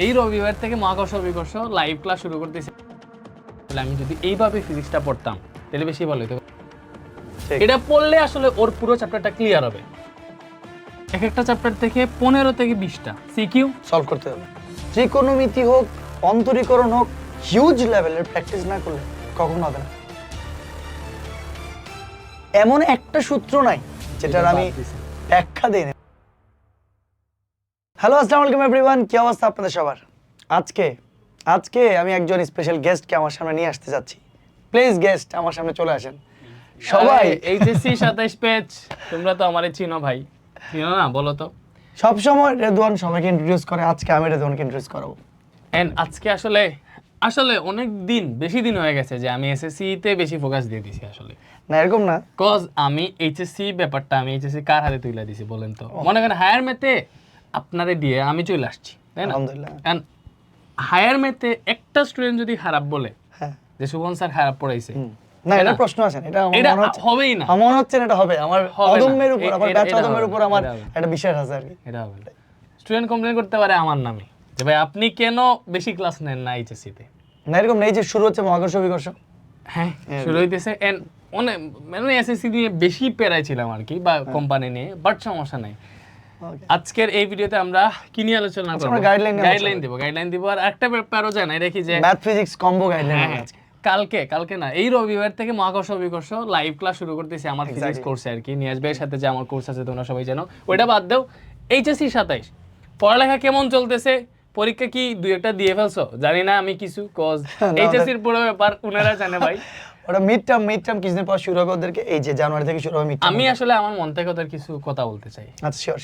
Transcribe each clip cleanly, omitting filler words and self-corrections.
এই রবিবার থেকে মহাকর্ষ বিকর্ষ লাইভ ক্লাস শুরু করতেছি। তাহলে আমি যদি এইভাবে ফিজিক্সটা পড়তাম তাহলে বেশি ভালো হতো। এটা পড়লে আসলে ওর পুরো চ্যাপ্টারটা ক্লিয়ার হবে। এক একটা চ্যাপ্টার থেকে 15 থেকে 20টা সিকিউ সলভ করতে হবে। ত্রিকোণমিতি হোক, অন্তরীকরণ হোক, হিউজ লেভেলের প্র্যাকটিস না করলে কখনো হবে না। এমন একটা সূত্র নাই যেটার আমি ব্যাখ্যা দিই না। হ্যালো, আসসালামু আলাইকুম এভরিওয়ান, কি অবস্থা আপনাদের সবার? আজকে আমি একজন স্পেশাল গেস্টকে আমার সামনে নিয়ে আসতে যাচ্ছি। প্লিজ গেস্ট আমার সামনে চলে আসেন সবাই। এইচএসসি 27 পেজ, তোমরা তো আমারে চিনো ভাই, চিনো না? বলো তো। সবসময় রেদওয়ান সবাইকে ইন্ট্রোডিউস করে, আজকে আমি রেদওয়ানকে ইন্ট্রোডিউস করাবো। এন্ড আজকে আসলে অনেক দিন, বেশি দিন হয়ে গেছে যে আমি এসএসসি তে বেশি ফোকাস দিয়ে দিছি আসলে। না এরকম না, কজ আমি এইচএসসি ব্যাপারটা আমি এইচএসসি কার হাতে তুলে দিছি বলেন তো? মনে করেন হায়ার ম্যাথে আপনারে দিয়ে আমি চলে আসছি, তাই না? আলহামদুলিল্লাহ। এন্ড হায়ার ম্যাথে একটা স্টুডেন্ট যদি খারাপ বলে হ্যাঁ, যে শুভন স্যার খারাপ পড়াইছে, না এটা প্রশ্ন আছে, এটা এটা মনে হচ্ছে হবেই না। আমার মনে হচ্ছে না এটা হবে। আমার হবে না। অদম্যের উপর, আমার ব্যাচ এটা অদম্যের হবে উপর না, আমার এটা হবে না। একটা বিশ্বাস আছে আর কি। এটা হবে না। স্টুডেন্ট কমপ্লেন করতে পারে আমার নামে যে ভাই আপনি কেন বেশি ক্লাস নেন না এইচএসসি তে। না এরকম নেই যে শুরু হচ্ছে মহাকর্ষ বিকর্ষ। হ্যাঁ, শুরু হইতেছে। এন্ড মানে এসএসসি নিয়ে বেশি পেরাই ছিলাম আর কি, বা কোম্পানি নিয়ে, বাট সমস্যা নাই। আজকের এই ভিডিওতে আমরা কি নিয়ে আলোচনা করব? আমরা গাইডলাইন দিব। আর একটা ব্যাপারও জানাই রাখি যে ম্যাথ ফিজিক্স কম্বো গাইডলাইন আছে। কালকে না, এই রবিবার থেকে মহাকর্ষ বিকর্ষ লাইভ ক্লাস শুরু করতেছি আমার ফিজিক্স কোর্সে আর কি। নিয়াজ ভাইয়ের সাথে যে আমার কোর্স আছে তোমরা সবাই জানো, ওইটা বাদ দাও। এইচএসসি 27 পড়ালেখা কেমন চলতেছে? পরীক্ষা কি দুই একটা দিয়ে ফেলছো? জানি না আমি কিছু, কজ এইচএসসির পুরো ব্যাপার উনারা জানে ভাই। ওটা মিড টার্ম কিছুদিন পর শুরু হবে ওদেরকে, এই যে জানুয়ারি থেকে শুরু হবে মিড টার্ম। আমি আসলে আমার মন থেকে ওদের কিছু কথা বলতে চাই। আচ্ছা শিওর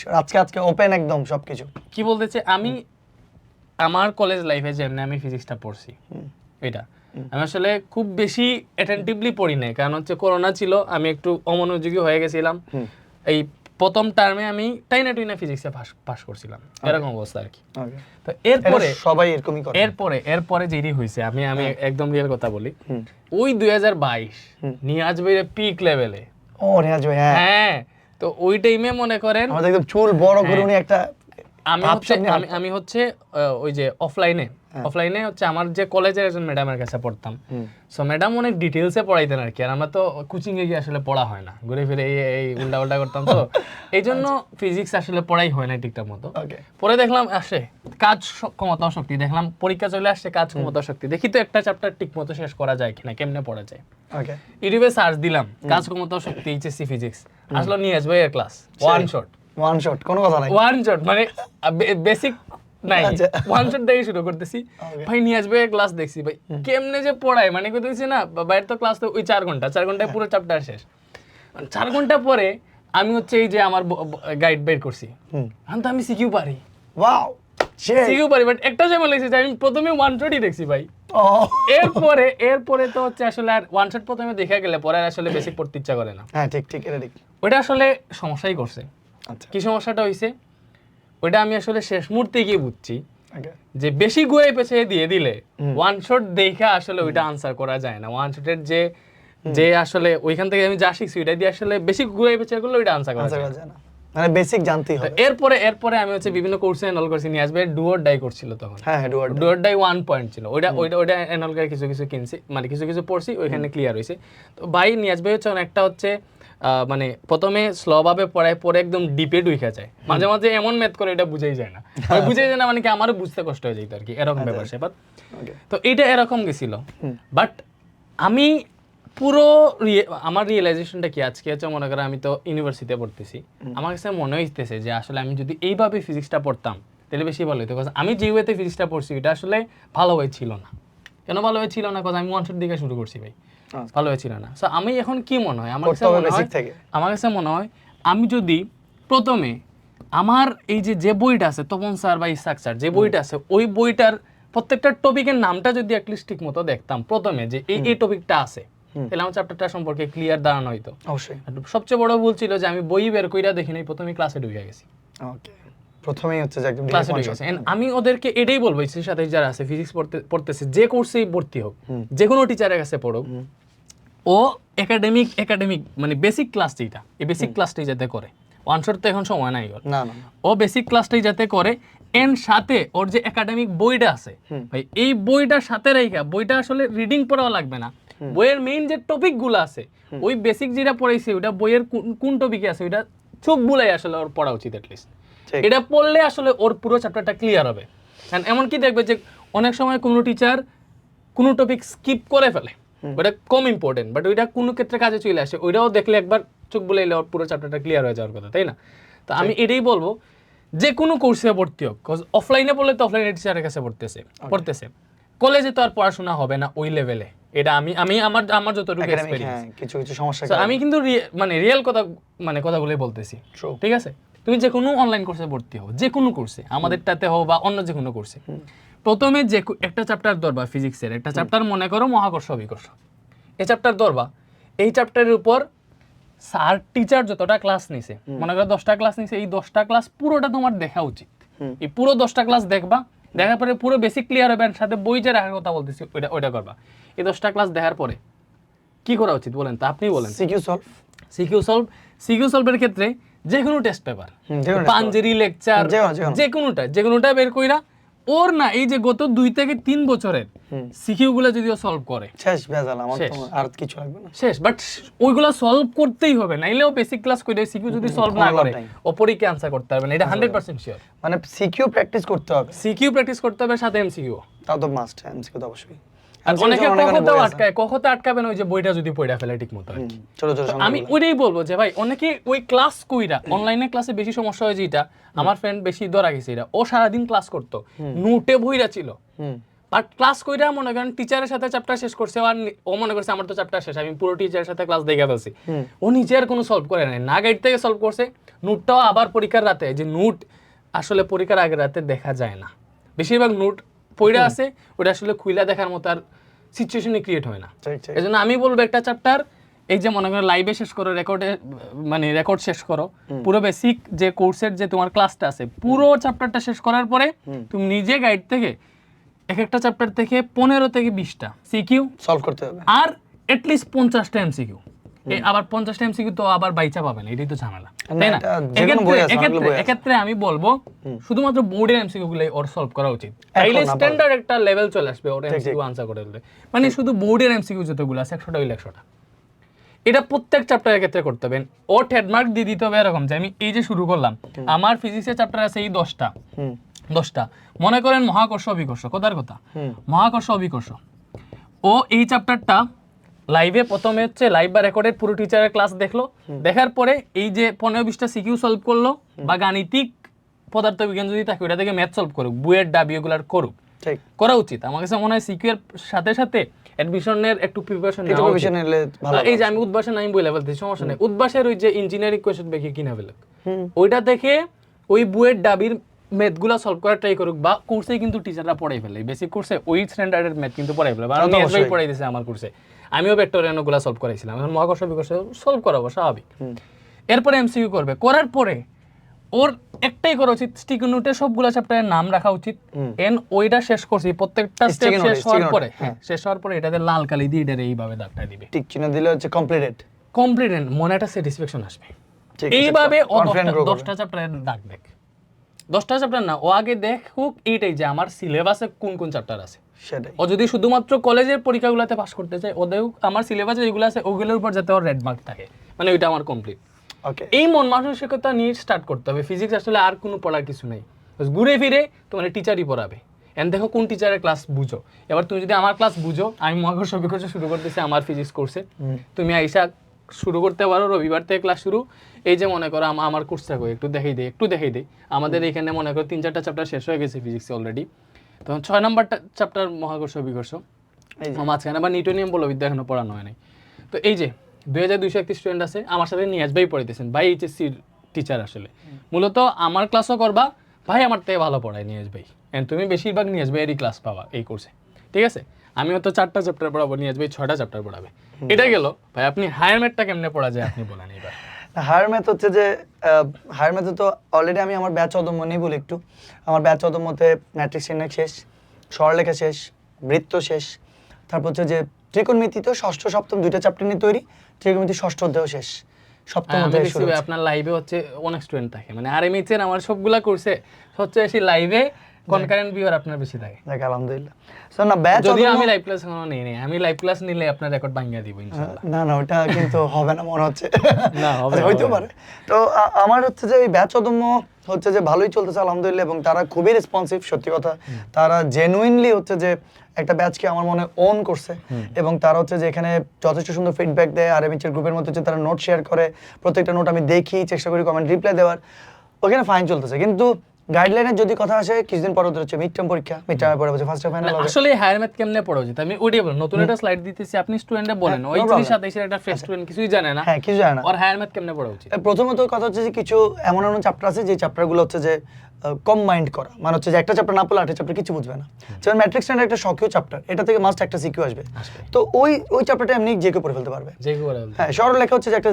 আজকে ওপেন একদম সবকিছু। কি বলতে চাই, আমি আমার কলেজ লাইফে যেমনি আমি ফিজিক্সটা পড়ছি, এটা আমি আসলে খুব বেশি অ্যাটেন্টিভলি পড়ি নাই, কারণ হচ্ছে করোনা ছিল, আমি একটু অমনোযোগী হয়ে গেছিলাম। এই প্রথম টার্মে আমি টাইনা ফিজিক্সে পাস করছিলাম, এরকম অবস্থা আর কি। তো এরপরে সবাই এরকমই করে। এরপরে যেটি হয়েছে, আমি একদম রিয়েল কথা বলি, ওই 2022 নিয়াজ ভাইয়ের পিক লেভেলে। ও নিয়াজ ভাই, হ্যাঁ, তো ওই টাইমে মনে করেন আমাদের একদম চুল বড় করে উনি একটা আমি হচ্ছে ওই যে অফলাইনে হচ্ছে আমার যে কলেজের একজন ম্যাডামের কাছে পড়তাম। সো ম্যাডাম অনেক ডিটেলসে পড়াইতেন আর কি, আর আমরা তো কোচিং এ গিয়ে আসলে পড়া হয় না, ঘুরে ফিরে এই উল্টা করতাম, তো এই জন্য ফিজিক্স আসলে পড়াই হয় না ঠিকঠাক মতো। পরে দেখলাম আসে কাজ ক্ষমতা শক্তি, দেখলাম পরীক্ষা চলে আসছে, কাজ ক্ষমতা শক্তি, দেখি তো একটা চ্যাপ্টার ঠিক মতো শেষ করা যায় কিনা, কেমনে পড়া যায়। ইউটিউবে সার্চ দিলাম কাজ ক্ষমতা শক্তি এইচএসসি ফিজিক্স, আসলো নিয়াজ ভাইয়ের ক্লাস ওয়ান শট, কোনো কথা নাই, ওয়ান শট মানে বেসিক নাই, ওয়ান শট দিয়ে শুরু করতেছি। ভাই নিয়াজ ভাইয়ের ক্লাস দেখছি, ভাই কেমনে যে পড়ায়, মানে কইতেছি না, বাইরের তো ক্লাস তো ওই 4 ঘন্টায় পুরো চ্যাপ্টার শেষ। 4 ঘন্টা পরে আমি হচ্ছে এই যে আমার গাইড বের করছি, তো আমি সিকিউ পারি, বাট একটা ঝামেলা লাগছে যে আমি প্রথমে ওয়ান শটই দেখছি ভাই। এরপরে তো হচ্ছে আসলে আর ওয়ান শট প্রথমে দেখা গেলে পরে আসলে বেসিক পড়তে ইচ্ছা করে না। হ্যাঁ ঠিক এটা ঠিক। ওইটা আসলে সমস্যাই করছে। কি সমস্যাটা হইছে, ওইটা আমি আসলে শেষ মুহূর্তে গিয়ে বুঝছি যে বেশি গুয়ে পেছিয়ে দিয়ে দিলে ওয়ান শট দেখে আসলে ওইটা আনসার করা যায় না। ওয়ান শটের যে আসলে ওইখান থেকে আমি যা শিখছি ওইটা দিয়ে আসলে বেশি গুয়ে পেছিয়ে করলে ওইটা আনসার করা যায় না, মানে বেসিক জানতেই হবে। এরপরে আমি হচ্ছে বিভিন্ন কোর্সে এনরোল করছি। নিয়াজ ভাই ডু অর ডাই করছিল তখন। হ্যাঁ ডু অর ডাই 1 পয়েন্ট ছিল, ওইটা এনরোল করে কিছু কিনছি, মানে কিছু পড়ছি, ওইখানে ক্লিয়ার হইছে। তো ভাই নিয়াজ ভাই হচ্ছে অনেকটা হচ্ছে মানে প্রথমে স্লো ভাবে পড়ায়, পরে একদম ডিপে ঢুকে যায়, মাঝে মাঝে এমন ম্যাথ করে এটা বুঝাই যায় না, মানে কি আমারও বুঝতে কষ্ট হয়ে যেত আর কি, এরকম ব্যাপার সেপার। তো এইটা এরকম গেছিল, বাট আমি পুরো আমার রিয়েলাইজেশনটা কি আজকে হচ্ছে, মনে করেন আমি তো ইউনিভার্সিটিতে পড়তেছি, আমার কাছে মনে হইতেছে যে আসলে আমি যদি এইভাবে ফিজিক্সটা পড়তাম তাহলে বেশি ভালো হতো। আমি যে ওয়েতে ফিজিক্সটা পড়ছি এটা আসলে ভালো হয়ে ছিল না। কেন ভালো হয়ে ছিল না? আমি ওয়ান শট দিকে শুরু করছি ভাই, ভালো হয়েছিল না। সো আমি এখন কি মনে হয়, আমার কাছে মনে হয় আমি যদি প্রথমে আমার এই যে বইটা আছে তপন স্যার বা ইসাক স্যার যে বইটা আছে, ওই বইটার প্রত্যেকটা টপিকের নামটা যদি অ্যাটলিস্ট ঠিক মতো দেখতাম প্রথমে, যে এই টপিকটা আছে, তাহলে আমার চ্যাপ্টারটা সম্পর্কে ক্লিয়ার ধারণা হইতো। অবশ্যই। সবচেয়ে বড় ভুল ছিল যে আমি বই বের কইরা দেখি নাই, প্রথমে ক্লাসে ঢুকে গেছি। প্রথমেই হচ্ছে যে একদম ক্লাসে ঢুকে গেছি। আমি ওদেরকে এটাই বলবো, এর সাথে যারা আছে ফিজিক্স পড়তেছে, যে কোর্সেই ভর্তি হোক, যে কোনো টিচারের কাছে পড়ুক, ও একাডেমিক মানে বেসিক ক্লাস যেটা, এই বেসিক ক্লাসটাই যাতে করে। ওয়ান শট তো এখন সময় নাই, ও বেসিক ক্লাসটাই যাতে করে, এন্ড সাথে ওর যে একাডেমিক বইটা আছে ভাই, এই বইটার সাথে রেখা বইটা আসলে রিডিং পড়াও লাগবে না, বইয়ের মেইন যে টপিক গুলো আছে ওই বেসিক যেটা পড়াইছে ওটা বইয়ের কোন টপিকে আছে ওইটা চোখ বুলাই আসলে ওর পড়া উচিত অ্যাটলিস্ট। এটা পড়লে আসলে ওর পুরো চ্যাপ্টারটা ক্লিয়ার হবে। কারণ এমন কি দেখবে যে অনেক সময় কোনো টিচার কোনো টপিক স্কিপ করে ফেলে, ওটা কম ইম্পর্টেন্ট বাট ওইটা কোনো ক্ষেত্রে কাজে চলে আসে, ওইটাও দেখলে একবার চোখ বুলাইলে ওর পুরো চ্যাপ্টারটা ক্লিয়ার হয়ে যাওয়ার কথা, তাই না? তো আমি এটাই বলবো যে কোনো কোর্সে ভর্তি হোক, অফলাইনে পড়লে তো অফলাইনে টিচারের কাছে পড়তেছে, কলেজে তো আর পড়াশোনা হবে না ওই লেভেলে। এটা আমি আমার যতটুকু এক্সপেরিয়েন্স, কিছু সমস্যা আমি কিন্তু মানে রিয়েল কথা মানে কথাগুলোই বলতেছি, ঠিক আছে? তুমি যে কোনো অনলাইন কোর্সে ভর্তি হও, যে কোনো কোর্সে, আমাদেরটাতে হোক বা অন্য যে কোনো কোর্সে, প্রথমে যে একটা চ্যাপ্টার ধরবা ফিজিক্সের, একটা চ্যাপ্টার মনে করো মহাকর্ষ অভিকর্ষ, এই চ্যাপ্টার ধরবা, এই চ্যাপ্টারের উপর স্যার টিচার যতটা ক্লাস নিছে, মনে করো 10টা ক্লাস নিছে, এই 10টা ক্লাস পুরোটা তোমার দেখা উচিত। এই পুরো 10টা ক্লাস দেখবা, দেখার পরে পুরো বেসিক ক্লিয়ার হবে, সাথে বই যে রাখার কথা বলতেছি ওইটা করবা। এই 10টা ক্লাস দেখার পরে কি করা উচিত বলেন তো, আপনি বলেন। সিকিউ সলভের ক্ষেত্রে যে কোনো টেস্ট পেপার, পাঞ্জেরি লেকচার, যে কোনোটা বের কইরা ওর না এই যে গত 2 থেকে 3 বছরের সিকিউ গুলো যদিও সলভ করে শেষ বেজাল, আমার তো আর কিছু লাগবে না শেষ, বাট ওইগুলা সলভ করতেই হবে, নাইলেও বেসিক ক্লাস কইরা সিকিউ যদি সলভ না করে ও পরীক্ষা আনসার করতে পারবে না, এটা 100% শিওর। মানে সিকিউ প্র্যাকটিস করতে হবে, সাথে এমসিকিউ, তাও তো মাস্ট, এমসিকিউ তো অবশ্যই। অনেকে কখতে আটকাবেন ওই যে বইটা যদি পড়া ফেলে ঠিক মতো। আমি ওইটাই বলবো যে ভাই অনেকে ওই ক্লাস কইরা অনলাইনে ক্লাসে বেশি সমস্যা হয়, যেটা আমার ফ্রেন্ড বেশি ধরা গেছে, এটা ও সারাদিন ক্লাস করতো, নোটে বইরা ছিল, বাট ক্লাস কইরা মনে করেন টিচারের সাথে চ্যাপ্টার শেষ করছে, আর ও মনে করছে আমার তো চ্যাপ্টার শেষ, আমি পুরো টিচারের সাথে ক্লাস দেখে ফেলছি, ও নিজের কোনো সলভ করে নাই, না গাইড থেকে সলভ করছে, নোটটাও আবার পরীক্ষার রাতে, যে নোট আসলে পরীক্ষার আগের রাতে দেখা যায় না, বেশিরভাগ নোট পড়ে আছে, ওটা আসলে খুইলা দেখার মতো আর সিচুয়েশনই ক্রিয়েট হয় না। এজন্য আমি বলবো একটা চ্যাপ্টার এই যে মনে করো লাইভে শেষ করো, রেকর্ড শেষ করো, পুরো বেসিক যে কোর্সের যে তোমার ক্লাসটা আছে পুরো চ্যাপ্টারটা শেষ করার পরে তুমি নিজে গাইড থেকে এক একটা চ্যাপ্টার থেকে 15 থেকে 20টা সিকিউ সলভ করতে হবে, আর এটলিস্ট 50টা এমসিকিউ। আবার 50টা এমসিকিউ তো আবার বাইচা পাবেন, এটাই তো ঝামেলা, তাই না? এক্ষেত্রে আমি বলবো শুধুমাত্র বোর্ডের এমসিকিউ গুলাই ওর সলভ করা উচিত, তাইলে স্ট্যান্ডার্ড একটা লেভেল চলে আসবে ওর এমসিকিউ আনসার করে দিলে। মানে শুধু বোর্ডের এমসিকিউ যতগুলো আছে 100টা হইলে 100টা, এটা প্রত্যেক চ্যাপ্টারের ক্ষেত্রে করতে হবে। ও ট্রেডমার্ক দিয়ে দিতে হবে এরকম যে আমি এই যে শুরু করলাম, আমার ফিজিক্সের চ্যাপ্টার আছে এই 10টা, মনে করেন মহাকর্ষ অভিকর্ষ, কথার কথা মহাকর্ষ অভিকর্ষ, ও এই চ্যাপ্টারটা লাইভে প্রথমে হচ্ছে লাইভ বা রেকর্ডের পুরো টিচারের ক্লাস দেখলো, দেখার পরে এই যে 15-20টা সিকিউ সলভ করলো, বা গাণিতিক পদার্থবিজ্ঞান যদি থাকে ওটা থেকে ম্যাথ সলভ করুক, বুয়ের ডাবি এগুলার করুক, করা উচিত। আমার কাছে মনে হয় সিকিউ এর সাথে সাথে অ্যাডমিশনের একটু প্রিপারেশন নেওয়া উচিত। এই যে আমি উদ্ভাসন আমি বলে বলতেছি, সমস্যা নেই, উদ্ভাসের ওই যে ইঞ্জিনিয়ারিং কোয়েশ্চন দেখে কিনা ফেলে ওইটা দেখে ওই বুয়ের ডাবির ম্যাথগুলো সলভ করার ট্রাই করুক, বা কোর্সে কিন্তু টিচাররা পড়াই ফেলে, বেসিক কোর্সে ওই স্ট্যান্ডার্ডের ম্যাথ কিন্তু পড়াই ফেলে, আমি এসবই পড়াই দিয়েছি আমার কোর্সে, আমিও ভেক্টরিয়ানগুলো সলভ করাইছিলাম, এখন মহাকর্ষ বিকর্ষ সলভ করাবো স্বাভাবিক। এরপরে এমসিকিউ করবে, করার পরে ওর একটাই করা উচিত, স্টিকি নোটে সবগুলো চ্যাপ্টারের নাম রাখা উচিত, এন্ড ওইটা শেষ করছি প্রত্যেকটা স্টেপ শেষ হওয়ার পরে, শেষ হওয়ার পরে এটাতে লাল কালি দিয়ে এটা এইভাবে দাগটা দিবে, টিক চিহ্ন দিলে হচ্ছে কমপ্লিটেড, মনে একটা স্যাটিসফ্যাকশন আসবে। এইভাবে ও 10টা চ্যাপ্টারের দাগ দেখ, 10টা চ্যাপ্টার না, ও আগে দেখুক এইটাই যে আমার সিলেবাসে কোন কোন চ্যাপ্টার আছে, সেটাই। ও যদি শুধুমাত্র কলেজের পরীক্ষাগুলোতে পাস করতে চায়, ও দেখুক আমার সিলেবাসে যেগুলো আছে ওগুলোর উপর যাতে ওর রেড মার্ক থাকে, মানে ওইটা আমার কমপ্লিট। এই মন মানসিকতা নিয়ে স্টার্ট করতে হবে। ফিজিক্স আসলে আর কোনো পড়ার কিছু নেই, ঘুরে ফিরে তোমার টিচারই পড়াবে, এন্ড দেখো কোন টিচারের ক্লাস বুঝো। এবার তুমি যদি আমার ক্লাস বুঝো, আমি মহাকর্ষ বিকর্ষ শুরু করতেছি আমার ফিজিক্স কোর্সে, তুমি আইসা শুরু করতে পারো, রবিবার থেকে ক্লাস শুরু, এই যে মনে করো আমার কোর্স থাকো একটু দেখাই দেই, আমাদের এখানে মনে করো 3-4টা চ্যাপ্টার শেষ হয়ে গেছে ফিজিক্সে অলরেডি, তখন 6 নম্বরটা চ্যাপ্টার মহাকর্ষ বিকর্ষ, মাঝখানে আবার নিউটনিয়াম বলবিদ্যা এখনো পড়ানো হয় নাই। তো এই যে 2231 স্টুডেন্ট আছে, আমার সাথে নিয়াজ ভাই পড়াইতেছেন, ভাই এইচএসসির টিচার, আসলে মূলত আমার ক্লাসও করবা, ভাই আমার থেকে ভালো পড়ায় নিয়াজ ভাই, এন্ড তুমি বেশিরভাগ নিয়াজ ভাইয়েরই ক্লাস পাবা এই কোর্সে, ঠিক আছে? আমি হয়তো 4টা চ্যাপ্টার পড়াবো, নিয়াজ ভাই 6টা চ্যাপ্টার পড়াবে, এটা গেল। ভাই আপনি হায়ার ম্যাথটা কেমনে পড়া যায় আপনি বলেন এবার। হায়ার ম্যাথ হচ্ছে যে হায়ার ম্যাথে তো অলরেডি আমি আমার ব্যাচ অদম্য নিয়ে বলি একটু, আমার ব্যাচ অদম্যতে ম্যাট্রিক্স নির্ণয় শেষ, সরলরেখা শেষ, বৃত্ত শেষ, তারপর হচ্ছে যে ত্রিকোণমিতি তো ষষ্ঠ সপ্তম 2টা চ্যাপ্টার নিয়ে তৈরি, ত্রিকোণমিতি ষষ্ঠ অধ্যায় শেষ, সপ্তম আমি অধ্যায় দেখছি শুরু ভাই, হচ্ছে। আপনার লাইভে হচ্ছে অনেক স্টুডেন্ট থাকে, মানে RMH এর আমার সবগুলা কোর্সে সবচেয়ে বেশি লাইভে কনকারেন্ট ভিউয়ার আপনার বেশি থাকে। দেখ আলহামদুলিল্লাহ। সো না ব্যাচ যদিও আমি লাইভ ক্লাস নেই নেই, আমি লাইভ ক্লাস নিলে আপনার রেকর্ড ভাঙিয়ে দিব ইনশাআল্লাহ। না না ওটা কিন্তু হবে না মনে হচ্ছে। না, হবে, আচ্ছা, হইতেও হবে। পারে। তো আমার হচ্ছে যে এই ব্যাচ অদম্য হচ্ছে যে ভালোই চলতেছে আলহামদুলিল্লাহ, এবং তারা খুবই রেসপন্সিভ, সত্যি কথা। তারা জেনুইনলি হচ্ছে যে একটা ব্যাচকে আমার মনে ওন করছে, এবং তারা হচ্ছে যে এখানে যথেষ্ট সুন্দর ফিডব্যাক দেয়। আর এমএইচের গ্রুপের মধ্যে হচ্ছে তারা নোট শেয়ার করে, প্রত্যেকটা নোট আমি দেখি, চেষ্টা করি কমেন্ট রিপ্লাই দেওয়ার। ওখানে ফাইন চলতেছে, কিন্তু গাইডলাইনের যদি কথা আসে কিছুদিন পর ওদের হচ্ছে মিড টার্ম পরীক্ষা, মিড টার্মের পরে হচ্ছে ফার্স্ট ফাইনাল হবে। আসলে হায়ার ম্যাথ কেমনে পড়া উচিত আমি ওইটাই বলবো, নতুন একটা স্লাইড দিতেছি, আপনি স্টুডেন্টে বলেন, হ্যাঁ, ওই no 27 এর একটা ফ্রেশ স্টুডেন্ট কিছুই জানে না, হ্যাঁ, কিছু জানে না। আর হায়ার ম্যাথ কেমনে পড়া উচিত? প্রথমত কথা হচ্ছে যে কিছু এমন এমন চ্যাপ্টার আছে যে চ্যাপ্টারগুলো হচ্ছে যে কম্বাইন্ড করা, মানে হচ্ছে যে একটা চ্যাপ্টার না পড়লে আরেকটা চ্যাপ্টার কিছু বুঝবে না। যেমন ম্যাট্রিক্স স্ট্যান্ডার্ড একটা সক্রিয় চ্যাপ্টার, এটা থেকে মাস্ট একটা সিকিউ আসবে। তো ওই চ্যাপ্টারটা এমনি যে কেউ পড়ে ফেলতে পারবে। যে কি বলে হ্যাঁ, সরল লেখা হচ্ছে যে একটা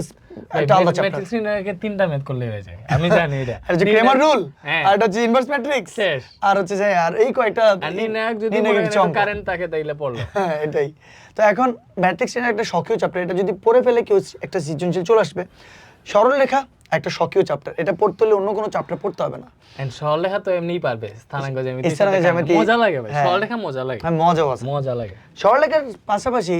আলাদা চ্যাপ্টার। ম্যাট্রিক্স নিয়ে তিনটা ম্যাথ করলে হয়ে যায়, আমি জানি এটা। আর যে ক্রেমার রুল, হ্যাঁ। আর এটা হচ্ছে ইনভার্স ম্যাট্রিক্স, শেষ। আর হচ্ছে যে আর এই কয়েকটা আর নির্ণায়ক যদি নির্ণায়কের কিছু অঙ্ক। কারেন্ট থাকে তাইলে পড়লো। হ্যাঁ, এটাই। তো এখন ম্যাট্রিক্স স্ট্যান্ডার্ড একটা সক্রিয় চ্যাপ্টার, এটা যদি পড়ে ফেলে কেউ একটা সৃজনশীল চলে আসবে। সরল লেখা একটা সক্রিয় চ্যাপ্টার, এটা পড়তে হলে অন্য কোনো চ্যাপ্টার পড়তে হবে না। এন্ড সরলরেখা তো এমনিই পারবে, স্থানাঙ্ক জ্যামিতি, স্থানাঙ্ক জ্যামিতি, মজা লাগে ভাই, হ্যাঁ। সরলরেখা মজা লাগে, হ্যাঁ, মজাও আছে। মজা লাগে। সরলরেখার পাশাপাশি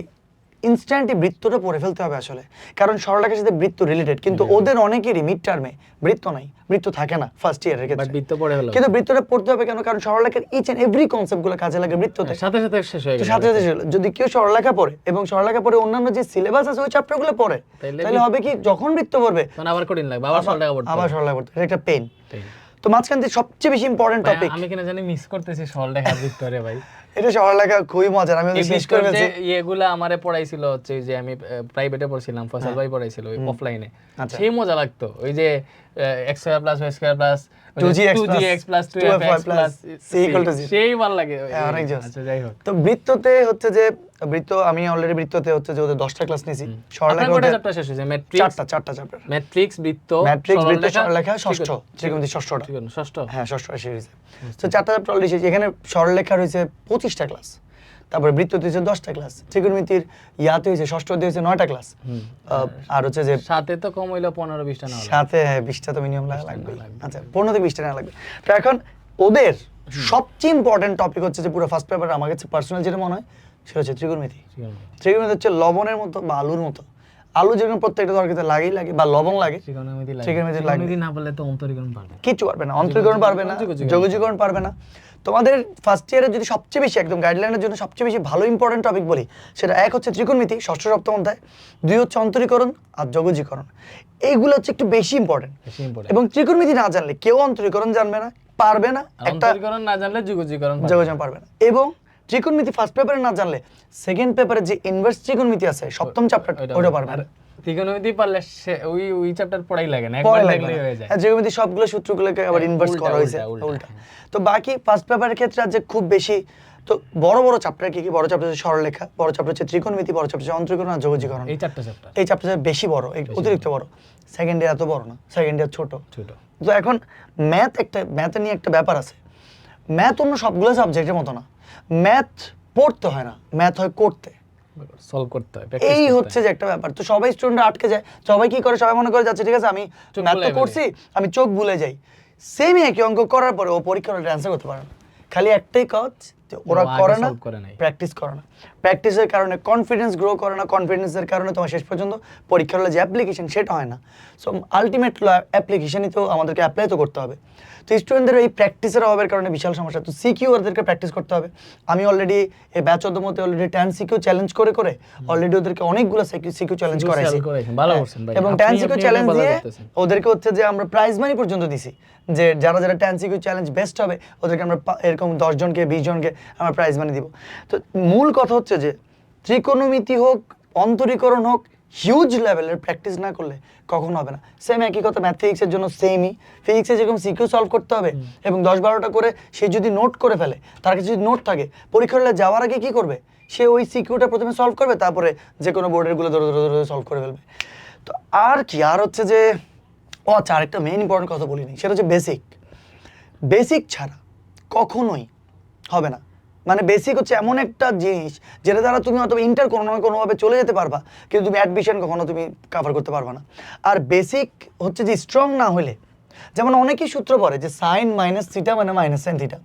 ইনস্ট্যান্টলি বৃত্তটা পড়ে ফেলতে হবে আসলে, কারণ সরলরেখার সাথে বৃত্ত রিলেটেড, কিন্তু ওদের অনেকেরই মিড টার্মে বৃত্ত নাই, বৃত্ত থাকে না ফার্স্ট ইয়ারের বাট ক্ষেত্রে। বৃত্ত পড়ে হলো, কিন্তু বৃত্তটা পড়তে হবে কেন? কারণ সরলরেখার ইচ এন্ড এভরি কনসেপ্ট গুলো কাজে লাগে বৃত্ততে। সাথে সাথে শেষ হয়ে তো গেল। সাথে সাথে যদি কেউ সরলরেখা পড়ে এবং সরলরেখা পড়ে অন্যান্য যে সিলেবাস আছে ওই চ্যাপ্টারগুলো পড়ে, তাহলে হবে কি, যখন বৃত্ত পড়বে তখন আবার কঠিন লাগবে, আবার সরলরেখা পড়তে আবার হবে। সরলরেখা পড়তে, এটা একটা পেইন। ঠিক। তো মাঝখান থেকে সবচেয়ে বেশি ইম্পর্টেন্ট ভাই, টপিক, আমি কিনা জানি মিস করতেছি সরলরেখা বৃত্তরে ভাই। এটা সরলরেখা খুবই মজার, আমি এই শেষ করে বৃত্তর যে ফেলছি। ইয়েগুলা আমারে পড়াইছিল হচ্ছে যে আমি প্রাইভেটে পড়ছিলাম, ফয়সাল ভাই পড়াইছিল অফলাইনে, আচ্ছা। সেই মজা লাগতো। ওই যে x square plus y square plus 2gx plus 2fx plus c equal to 0 সেই ভালো লাগে। হ্যাঁ, অনেক জোস। আচ্ছা, যাই হোক। তো বৃত্ততে হচ্ছে যে বৃত্ত আমি অলরেডি বৃত্ততে হচ্ছে যে ওদের 10টা ক্লাস নিয়েছি। আপনার সরলরেখা কয়টা ওদের চ্যাপ্টার শেষ হয়েছে? ম্যাট্রিক্স, চারটা চ্যাপ্টার, ম্যাট্রিক্স, বৃত্ত, ম্যাট্রিক্স, বৃত্ত, সরলরেখা, সরলরেখা, ষষ্ঠ ত্রিকোণমিতি, ষষ্ঠটা। ষষ্ঠ। হ্যাঁ, ষষ্ঠ সিরিজ। তো চারটা চ্যাপ্টার অলরেডি শেষ। এখানে সরলরেখা রয়েছে 25টা ক্লাস, তারপরে বৃত্ততে হয়েছে 10টা ক্লাস, ত্রিকোণমিতির ইয়াতে হয়েছে ষষ্ঠতে হয়েছে 9টা ক্লাস, আর হচ্ছে যে সাথে তো কম হইলো 15-20টা না হলো। সাথে 20টা তো মিনিমাম লাগবে। আচ্ছা, 15 থেকে 20টা না লাগবে। তো এখন ওদের সবচেয়ে ইম্পর্টেন্ট টপিক হচ্ছে যে পুরো ফার্স্ট পেপারে আমার কাছে পার্সোনাল যেটা মনে হয় সেটা হচ্ছে ত্রিকোণমিতি। ত্রিকোণমিতি হচ্ছে লবণের মতো বা আলুর মতো। আলু যেরকম প্রত্যেকটা তরকারিতে লাগেই লাগে বা লবণ লাগে, ত্রিকোণমিতি লাগে। ত্রিকোণমিতি লাগবে। ত্রিকোণমিতি না বললে তো অন্তরীকরণ পারবে না। কিচ্ছু পারবে না, অন্তরীকরণ পারবে না, যোগজীকরণ পারবে না। তোমাদের ফার্স্ট ইয়ারে যদি সবচেয়ে বেশি একদম গাইডলাইনের জন্য সবচেয়ে বেশি ভালো ইম্পর্টেন্ট টপিক বলি, সেটা এক হচ্ছে ত্রিকোণমিতি ষষ্ঠ সপ্তম অধ্যায়, দুই হচ্ছে অন্তরীকরণ আর যোগজীকরণ। এইগুলো হচ্ছে একটু বেশি ইম্পর্টেন্ট। এবং এবং ত্রিকোণমিতি না জানলে কেউ অন্তরীকরণ জানবে না, পারবে না, একটা অন্তরীকরণ না জানলে যোগজীকরণ পারবে না। যোগজীকরণ পারবে না। এবং ত্রিকোণমিতি ফার্স্ট পেপারে না জানলে সেকেন্ড পেপারে যে ইনভার্স ত্রিকোণমিতি আছে সপ্তম চ্যাপ্টার ওটা পারবে না। ত্রিকোণমিতি পারলে ওই চ্যাপ্টার পড়াই লাগে না, পরে একবার লাগবে দেখলেই না। হয়ে যায়। হ্যাঁ, ত্রিকোণমিতির সবগুলো সূত্রগুলোকে আবার ইনভার্স উল্টা, করা হয়েছে, উল্টা, উল্টা। তো বাকি ফার্স্ট পেপারের ক্ষেত্রে আজ যে খুব বেশি তো বড় বড় চ্যাপ্টার কি কি, বড় চ্যাপ্টার হচ্ছে সরলরেখা, বড় চ্যাপ্টার হচ্ছে ত্রিকোণমিতি, বড় চ্যাপ্টার হচ্ছে অন্তরীকরণ আর যোগজীকরণ। এই চারটা চ্যাপ্টার এই চ্যাপ্টার বেশি বড়, অতিরিক্ত বড়। সেকেন্ড ইয়ার এত বড় না, সেকেন্ড ইয়ার ছোট। ছোট। তো এখন ম্যাথে নিয়ে একটা ব্যাপার আছে। ম্যাথ অন্য সবগুলো সাবজেক্টের মতো না, ম্যাথ পড়তে হয় না, ম্যাথ হয় করতে। সলভ করতে হয়, এই হচ্ছে যে একটা ব্যাপার। তো সবাই স্টুডেন্ট আটকে যায়, সবাই কি করে, সবাই মনে করে যাচ্ছে ঠিক আছে আমি চোখ ম্যাথ তো ভুলে করছি, আমি চোখ ভুলে যাই। সেমই একই অঙ্ক করার পরে ও পরীক্ষার হলে অ্যান্সার করতে পারে না। খালি একটাই কাজ যে ওরা আগে করে না, solve করে নাই। প্র্যাকটিস করে না। প্র্যাকটিসের কারণে কনফিডেন্স গ্রো করে না, কনফিডেন্সের কারণে তোমার শেষ পর্যন্ত পরীক্ষার হলে যে অ্যাপ্লিকেশন সেটা হয় না। সো আলটিমেট অ্যাপ্লিকেশনই তো আমাদেরকে অ্যাপ্লাই তো করতে হবে। তো স্টুডেন্টদের এই প্র্যাকটিসের অভাবের কারণে বিশাল সমস্যা। তো সিকিউ ওদেরকে প্র্যাকটিস করতে হবে। আমি অলরেডি এই ব্যাচ মধ্যে অলরেডি 10 সিকিউ চ্যালেঞ্জ করে অলরেডি ওদেরকে অনেকগুলো সিকিউ চ্যালেঞ্জ করাইছি। ভালো করছেন ভাই। এবং 10 সিকিউ চ্যালেঞ্জ দিয়ে ওদেরকে হচ্ছে যে আমরা প্রাইজ মানি পর্যন্ত দিছি, যে যারা 10 সিকিউ চ্যালেঞ্জ বেস্ট হবে ওদেরকে আমরা এরকম 10 জনকে 20 জনকে আমরা প্রাইজ মানি দিব। তো মূল কথা হচ্ছে যে ত্রিকোণমিতি হোক, অন্তরীকরণ হোক, হিউজ লেভেলের প্র্যাকটিস না করলে কখনো হবে না। সেম একই কথা ম্যাথমেটিক্সের জন্য সেমই। ফিজিক্সে যেরকম সিকিউ সলভ করতে হবে এবং 10-12টা করে সে যদি নোট করে ফেলে, তার কাছে যদি নোট থাকে, পরীক্ষা হলে যাওয়ার আগে কি করবে, সে ওই সিকিউটা প্রথমে সলভ করবে, তারপরে যে কোনো বোর্ডেরগুলো ধরে ধরে ধরে সলভ করে ফেলবে। তো আর কি, আর হচ্ছে যে আচ্ছা আরেকটা মেইন ইম্পর্টেন্ট কথা বলিনি, সেটা হচ্ছে বেসিক ছাড়া কখনোই হবে না। মানে বেসিক হচ্ছে এমন একটা জিনিস যেটা দ্বারা তুমি অথবা ইন্টার কোনো না কোনোভাবে চলে যেতে পারবা, কিন্তু তুমি অ্যাডমিশন কখনো তুমি কভার করতে পারবা না। আর বেসিক হচ্ছে যে স্ট্রং না হলে, যেমন অনেকেই সূত্র পড়ে যে সাইন মাইনাস থিটা মানে মাইনাস সাইন থিটা,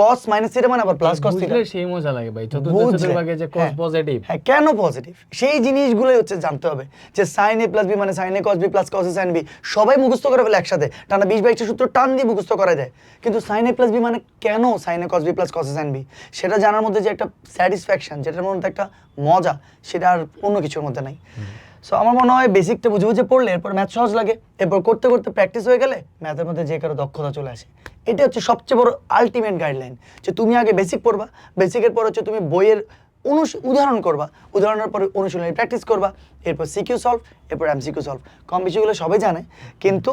কস মাইনাস থিটা মানে আবার প্লাস কস থিটা। বুঝলে সেই মজা লাগে ভাই, চতুর্ভাগে যে cos পজিটিভ। হ্যাঁ, কেন পজিটিভ সেই জিনিসগুলোই হচ্ছে জানতে হবে, যে সাইন এ প্লাস বি মানে সাইন এ কস বি প্লাস কস এ সাইন বি, সবাই মুখস্থ করে ফেলে একসাথে, টানা 20-22টা সূত্র টান দিয়ে মুখস্থ করা যায়, কিন্তু সাইন এ প্লাস বি মানে কেন সাইন এ কস বি প্লাস কস এ সাইন বি, সেটা জানার মধ্যে যে একটা স্যাটিসফ্যাকশন, যেটার মধ্যে একটা মজা, সেটা আর অন্য কিছুর মধ্যে নাই। সো আমার মনে হয় বেসিকটা বুঝে বুঝে পড়লে এরপর ম্যাথ সহজ লাগে, এরপর করতে করতে প্র্যাকটিস হয়ে গেলে ম্যাথের মধ্যে যে কারো দক্ষতা চলে আসে। এটা হচ্ছে সবচেয়ে বড় আলটিমেট গাইডলাইন, যে তুমি আগে বেসিক পড়বা, বেসিকের পর হচ্ছে তুমি বইয়ের উদাহরণ করবা, উদাহরণের পরে অনুশীলনী প্র্যাকটিস করবা, এরপর সিকিউ সলভ, এরপর এমসিকিউ সলভ। কম বেশিগুলো সবাই জানে, কিন্তু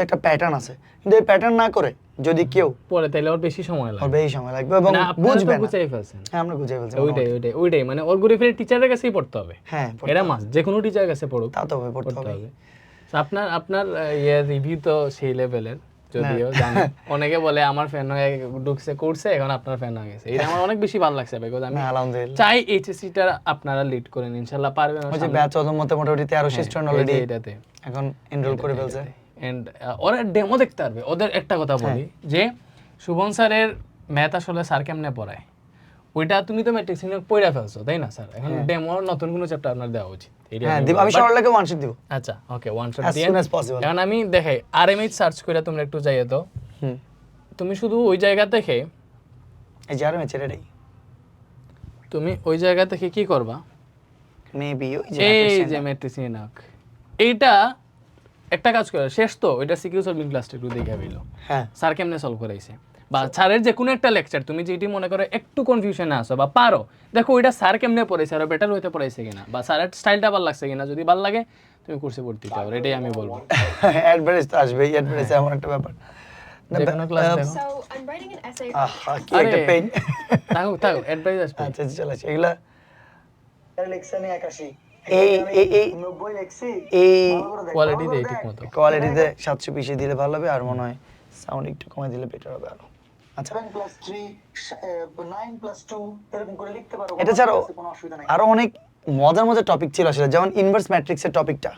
একটা প্যাটার্ন আছে, কিন্তু এই প্যাটার্ন না করে যদি কেউ পরে তাইলে ওর বেশি সময় ওর লাগবে। বেশি সময় লাগবে এবং বুঝবে না। গুছাই ফেলছেন। হ্যাঁ, আমরা বুঝাই ফেলছি। ওইটাই মানে ওর ঘুরে ফিরে টিচারের কাছেই পড়তে হবে। হ্যাঁ, এটা মাস্ট, যে কোনো টিচারের কাছে পড়ুক, তা তো পড়তে হবে। তো আপনার রিভিউ তো সেই লেভেলের, যদিও জানি অনেকে বলে আমার ফ্যান হয়ে ঢুকছে করছে, এখন আপনার ফ্যান হয়ে গেছে। এটা আমার অনেক বেশি ভালো লাগছে, বিকজ আমি আলহামদুলিল্লাহ চাই এইচএসসি টা আপনারা লিড করেন, ইনশাআল্লাহ পারবেন। ওই যে ব্যাচ মোটামুটি 13 স্টুডেন্ট অলরেডি এটাতে এখন এনরোল করে ফেলছে। এন্ড ওরা ডেমো দেখতে পারবে। ওদের একটা কথা বলি যে শুভন স্যারের ম্যাথ আসলে স্যার কেমনে পড়ায়, ওইটা তুমি তো ম্যাট্রিক্স নিয়ে পড়া ফেলছো, তাই না স্যার? এখন ডেমো নতুন কোনো চ্যাপ্টার আপনার দেওয়া উচিত। হ্যাঁ, দিব। আমি সরলকে ওয়ান শট দিব। আচ্ছা, ওকে, ওয়ান শট as দিয়ে soon as possible। এখন আমি দেখাই আরএমএইচ সার্চ করে তোমরা একটু যাইয়ে তো, তুমি শুধু ওই জায়গা থেকে, এই যে আরএমএইচ এটাই তুমি ওই জায়গা থেকে কি করবা, মেবি ওই যে এই যে ম্যাট্রিক্স নিয়ে নাক, এইটা একটা কাজ করে শেষ তো ওইটা সিকিউ সলভিং ক্লাসটা একটু দেখে ফেলো। হ্যাঁ, স্যার কেমনে সলভ করাইছে, বা স্যারের যে কোনো একটা লেকচার তুমি যেটি মনে করো একটু কনফিউশনে আসো বা পারো, দেখো ওইটা স্যার কেমনে পড়াইছে, আরো বেটার হইতে পড়াইছে কিনা, বা স্যারের স্টাইলটা ভালো লাগছে কিনা। যদি ভালো লাগে তুমি কোর্সে ভর্তি হতে পারো, এটাই আমি বলবো। অ্যাডভারেজ তো আসবেই, অ্যাডভারেজ এমন একটা ব্যাপার। যে কোনো ক্লাস দেখো। So I'm writing an essay. কি একটা পেইন। থাকো অ্যাডভাইস আসবে। আচ্ছা, চলে আসে এগুলা লেকচারে 81 এই 90 লেখছি, এই কোয়ালিটি দেই ঠিকমতো। কোয়ালিটিতে 720 দিলে ভালো হবে, আর মনে হয় সাউন্ড একটু কমে দিলে বেটার হবে আরো। আচ্ছা, 7+3 9+2 এরকম করে লিখতে পারো। এটা ছাড়াও আরো অনেক মজার মজার টপিক ছিল আসলে, যেমন ইনভার্স ম্যাট্রিক্সের টপিকটা,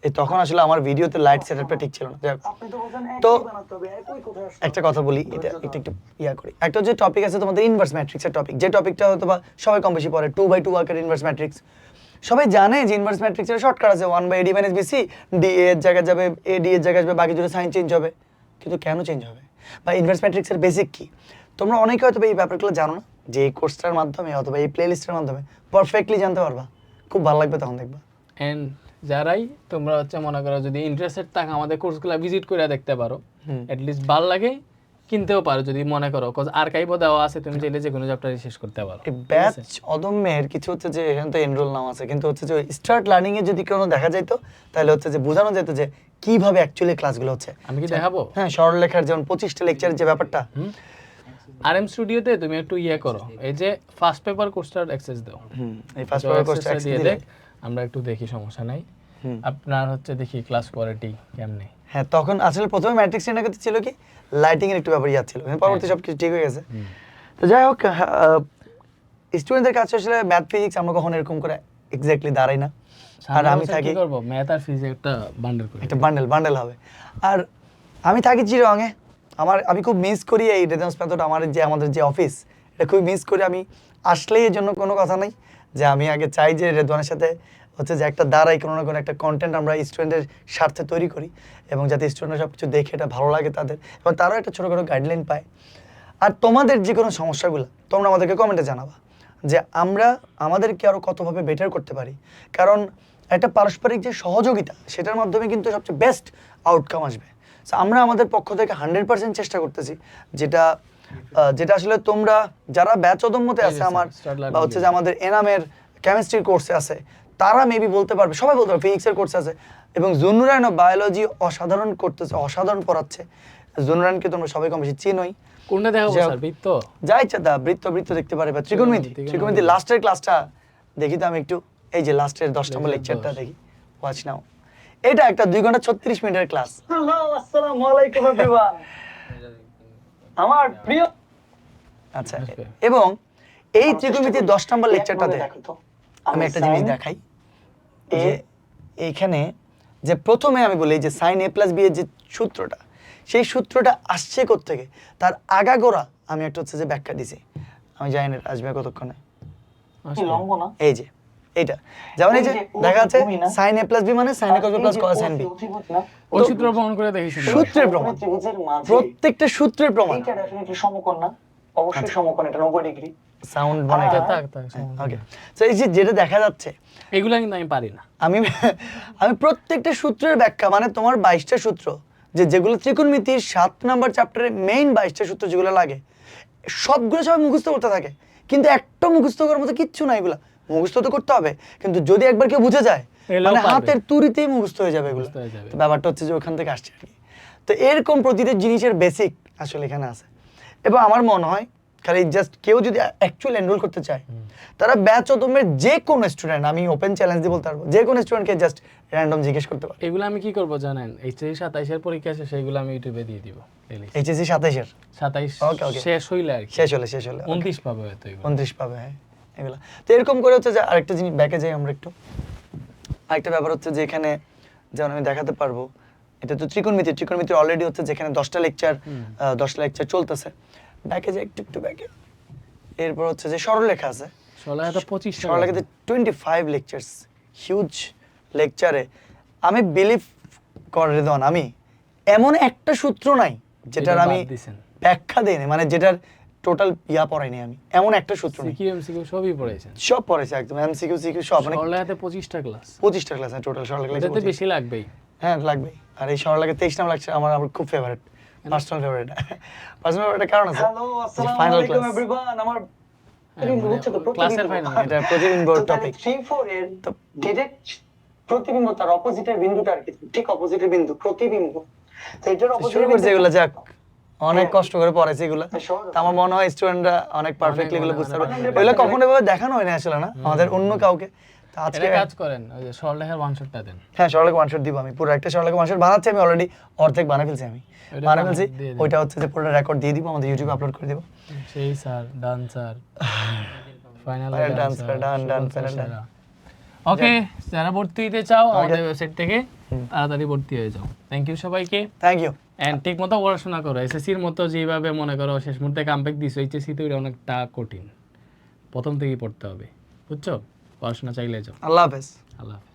এই তখন আসলে আমার ভিডিওতে লাইট সেটআপটা ঠিক ছিল না। তো একটা কথা বলি, এটা একটু ইয়া করি। একটা যে টপিক আছে তোমাদের ইনভার্স ম্যাট্রিক্সের টপিক, যে টপিকটা হয়তো বা সবাই কম বেশি পড়ে, 2/2 আকার ইনভার্স ম্যাট্রিক্স। সবাই জানে যে ইনভার্স ম্যাট্রিক্সের শর্টকাট আছে 1/ad - bc, d এর জায়গায় যাবে, ad এর জায়গায় যাবে, বাকি দুটো সাইন চেঞ্জ হবে। কিন্তু কেন চেঞ্জ হবে, বা ইনভার্স ম্যাট্রিক্সের বেসিক কি, তোমরা অনেকে হয়তো এই ব্যাপারগুলো জানো না, যে এই কোর্সটার মাধ্যমে অথবা এই প্লেলিস্টের মাধ্যমে পারফেক্টলি জানতে পারবা, খুব ভালো লাগবে তখন দেখবা। এন্ড যারাই তোমরা হচ্ছে মনে করো যদি ইন্টারেস্টেড থাকো আমাদের কোর্সগুলো ভিজিট করে দেখতে পারো, এট লিস্ট ভালো লাগে কিনতেও পারো যদি মনে করো, কজ আর্কাইভও দেওয়া আছে, তুমি চাইলে যে কোনো চ্যাপ্টারই শেষ করতে পারো। এই ব্যাচ অদম্যের কিছু হচ্ছে যে এখানে তো এনরোল নাম আছে, কিন্তু হচ্ছে যে স্টার্ট লার্নিং এ যদি কোনো দেখা যাইতো, তাহলে হচ্ছে যে বোঝানো যেত যে কিভাবে অ্যাকচুয়ালি ক্লাসগুলো হচ্ছে। আমি কি দেখাবো? হ্যাঁ, সরলরেখার যেমন 25টা লেকচারের যে ব্যাপারটা, আরএম স্টুডিওতে তুমি একটু ইয়ে করো, এই যে ফার্স্ট পেপার কোর্সটার অ্যাক্সেস দাও। এই ফার্স্ট পেপার কোর্সটা দিয়ে দিলে দেখ, আমরা একটু দেখি, সমস্যা নাই। আপনার হচ্ছে দেখি ক্লাস কোয়ালিটি কেমনে। হ্যাঁ, তখন আসলে প্রথমে ম্যাট্রিক্স এর কথা ছিল কি লাইটিং এর একটু ব্যাপার ইয়াদ ছিল, পরবর্তী সব কিছু ঠিক হয়ে গেছে। তো যাই হোক, স্টুডেন্টদের কাছে আসলে ম্যাথ ফিজিক্স আমরা কখনো এরকম করে এক্স্যাক্টলি দাঁড়াই না। আর আমি থাকি কি করব, ম্যাথ আর ফিজিক্স একটা বান্ডেল করি, একটা বান্ডেল হবে। আর আমি থাকি চিরঙে, আমি খুব মিস করি এই রেজান্স মেথড, আমাদের যে অফিস, এটা খুব মিস করি আমি। আসলেই এর জন্য কোনো কথা নেই, যে আমি আগে চাই যে রেদওয়ানের সাথে হচ্ছে যে একটা দাঁড়াই, কোনো না কোনো একটা কন্টেন্ট আমরা স্টুডেন্টের স্বার্থে তৈরি করি, এবং যাতে স্টুডেন্টরা সব কিছু দেখে এটা ভালো লাগে তাদের, এবং তারাও একটা ছোটোখাটো গাইডলাইন পায়। আর তোমাদের যে কোনো সমস্যাগুলো তোমরা আমাদেরকে কমেন্টে জানাবা, যে আমরা আমাদেরকে আরও কতভাবে বেটার করতে পারি। কারণ একটা পারস্পরিক যে সহযোগিতা, সেটার মাধ্যমে কিন্তু সবচেয়ে বেস্ট আউটকাম আসবে। সো আমরা আমাদের পক্ষ থেকে 100% চেষ্টা করতেছি, যেটা আসলে তোমরা যারা ব্যাচ অদম্যতে আছে আমার, বা হচ্ছে যে আমাদের এনামের কেমিস্ট্রির কোর্সে আছে, তারা মেবি বলতে পারবে, সবাই বলতে পারবে ফিজিক্সের কোর্সে আছে, এবং জুনুরায়নও বায়োলজি অসাধারণ করতেছে, অসাধারণ পড়াচ্ছে। জুনুরায়নকে তোমরা সবাই কম বেশি চিনোই। কোনটা দেখাবো স্যার? বৃত্ত যা ইচ্ছা দা, বৃত্ত দেখতে পারে, বা ত্রিকোণমিতি লাস্টের ক্লাসটা দেখি তো আমি একটু, এই যে লাস্টের 10 নম্বর লেকচারটা দেখি, ওয়াচ নাও। এটা একটা 2 ঘন্টা 36 মিনিটের ক্লাস। হ্যালো, আসসালামু আলাইকুম এভরিওয়ান, আমার প্রিয়। আচ্ছা, এবং এই ত্রিকোণমিতির 10 নম্বর লেকচারটাতে আমি একটা জিনিস দেখাই যে এইখানে যে প্রথমে আমি বলি যে sin a + b এর যে সূত্রটা, সেই সূত্রটা আসছে কোত্থেকে তার আগাগোড়া আমি একটা হচ্ছে যে ব্যাখ্যা দিছি। আমি জানি না আসবে কতক্ষণে। এই যে এইটা যেমন এই যে দেখা যাচ্ছে sin a + b মানে sin a cos b + cos n b, ওই সূত্র প্রমাণ করে দেখিস সূত্রের প্রমাণ, প্রত্যেকটা সূত্রের প্রমাণ। এটা ডেফিনেটলি সমকোণ না, অবশ্যই সমকোণ, এটা 90 ডিগ্রি। সাউন্ড মানে থাক ওকে। সো এই যে যেটা দেখা যাচ্ছে এগুলা কিন্তু আমি পারি না। আমি আমি প্রত্যেকটা সূত্রের ব্যাখ্যা মানে তোমার 22টা সূত্র যেগুলো ত্রিকোণমিতির 7 নাম্বার চ্যাপ্টারে মেইন 22টা সূত্র যেগুলো লাগে সবগুলো সবাই মুখস্থ করতে থাকে, কিন্তু একটা মুখস্থ করার মতো কিচ্ছু নাই। এগুলা মুখস্থ তো করতে হবে, কিন্তু যদি একবার কেউ বুঝে যায় মানে হাতের তুড়িতেই মুখস্থ হয়ে যাবে এগুলো। তো ব্যাপারটা হচ্ছে যে ওখান থেকে আসছে আর কি। তো এরকম প্রতিটা জিনিসের বেসিক আসলে এখানে আছে। এবং আমার মনে হয় খালি জাস্ট কেউ যদি অ্যাকচুয়ালি এনরোল করতে চায় তারা ব্যাচ অদমের যে কোনো স্টুডেন্ট, আমি ওপেন চ্যালেঞ্জ দিয়ে বলতে পারবো, যে কোনো স্টুডেন্টকে জাস্ট র্যান্ডম জিজ্ঞেস করতে পারে। এগুলো আমি কি করব জানেন, এইচএসসি 27 এর পরীক্ষা আছে, সেইগুলো আমি ইউটিউবে দিয়ে দিব। এইচএসসি 27 এর 27 শেষ হইলে আর কি, শেষ হলে 29 পাবে হয়তো এগুলো। 29 পাবে, হ্যাঁ এগুলা। তো এরকম করে হচ্ছে যে আরেকটা জিনিস ব্যাকে যাই আমরা একটু। আরেকটা ব্যাপার হচ্ছে যে এখানে যেমন আমি দেখাতে পারবো, এটা তো ত্রিকোণমিতি অলরেডি হচ্ছে যেখানে 10টা লেকচার চলতেছে। ব্যাকে যাই একটু ব্যাকে। এরপর হচ্ছে যে সরলরেখা আছে, সরলরেখাতে 25 লেকচারস, হিউজ লেকচারে আমি বিলিভ করে দন আমি এমন একটা সূত্র নাই যেটার আমি ব্যাখ্যা দেইনি, মানে যেটার টোটাল পড়াইনি আমি, এমন একটা সূত্র নেই। সিকিউ এমসিকিউ সবই পড়াইছেন? সব পড়াইছে একদম, এমসিকিউ সিকিউ সব। মানে সরলরেখাতে 25টা ক্লাস, 25টা ক্লাস টোটাল সরলরেখা। এটাতে বেশি লাগবেই। হ্যাঁ লাগবেই। আর এই সরলরেখা 23 নাম্বার লেকচার আমার খুব favourite, personal favourite. Personal favourite কারণ আছে, হ্যালো, আসসালামু আলাইকুম এভরিওয়ান। আমার ক্লাসের ফাইনাল, এটা প্রতিবিম্ব টপিক। 3-4 এর ডিরেক্ট প্রতিবিম্ব, তার অপোজিটের বিন্দুটা আর কি, ঠিক অপোজিটের বিন্দু প্রতিবিম্ব। তো এটার অপোজিট শুরু করছে এগুলো, যাক অনেক কষ্ট করে পড়াইছে এগুলো। তো আমার মনে হয় স্টুডেন্টরা অনেক পারফেক্টলি এগুলো বুঝতে পারবে। এগুলো কখনো এভাবে দেখানো হয় না আসলে, না আমাদের অন্য কাউকে। তো আজকে কাজ করেন, ওই যে সরলরেখার ওয়ান শটটা দেন। হ্যাঁ সরলরেখা ওয়ান শট দিব আমি, পুরো একটা সরলরেখা ওয়ান শট বানাচ্ছি আমি, অলরেডি অর্ধেক বানিয়ে ফেলছি আমি, ওইটা হচ্ছে যে পুরো রেকর্ড দিয়ে দিব, আমাদের ইউটিউবে আপলোড করে দিব। সেই sir done sir, final done sir, done final done. Okay, যারা ভর্তি হতে চাও আমাদের ওয়েবসাইট থেকে তাড়াতাড়ি ভর্তি হয়ে যাও। থ্যাংক ইউ সবাইকে, থ্যাংক ইউ। এন্ড ঠিক মতো পড়াশোনা করো। এসএসসির মতো যেভাবে মনে করো শেষ মুহূর্তে কামব্যাক দিছো, এইচএসসি তো এটা অনেকটা কঠিন, প্রথম থেকেই পড়তে হবে, বুঝছো? পড়াশোনা চাইলে যাও। আল্লাহ হাফেজ। আল্লাহ হাফেজ।